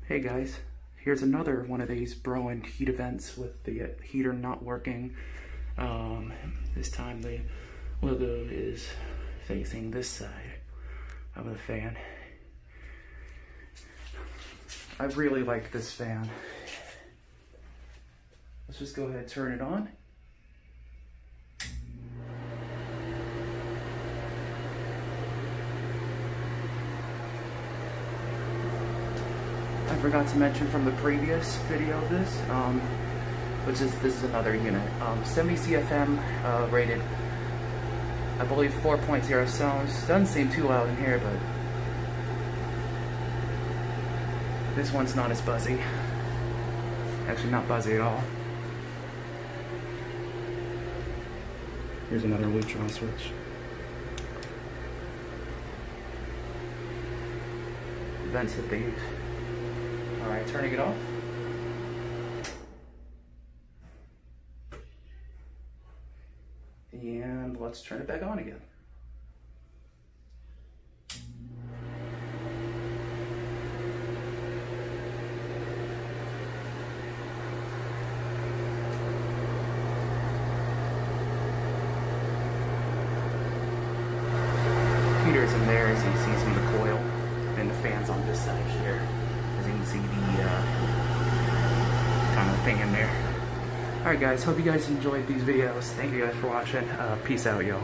Hey guys, here's another one of these Broan Heat-a-vents with the heater not working. This time the logo is facing this side of the fan. I really like this fan. Let's just go ahead and turn it on. I forgot to mention from the previous video of this, this is another unit. 70 CFM, rated, I believe 4.0 sounds. Doesn't seem too loud in here, but this one's not as buzzy. Actually, not buzzy at all. Here's another neutron switch. Vents that they use. Alright, turning it off. And let's turn it back on again. Heater's in there, as you can see some of the coil, and the fan's on this side here. As you can see the kind of thing in there. Alright guys, hope you guys enjoyed these videos. Thank you guys for watching. Peace out, y'all.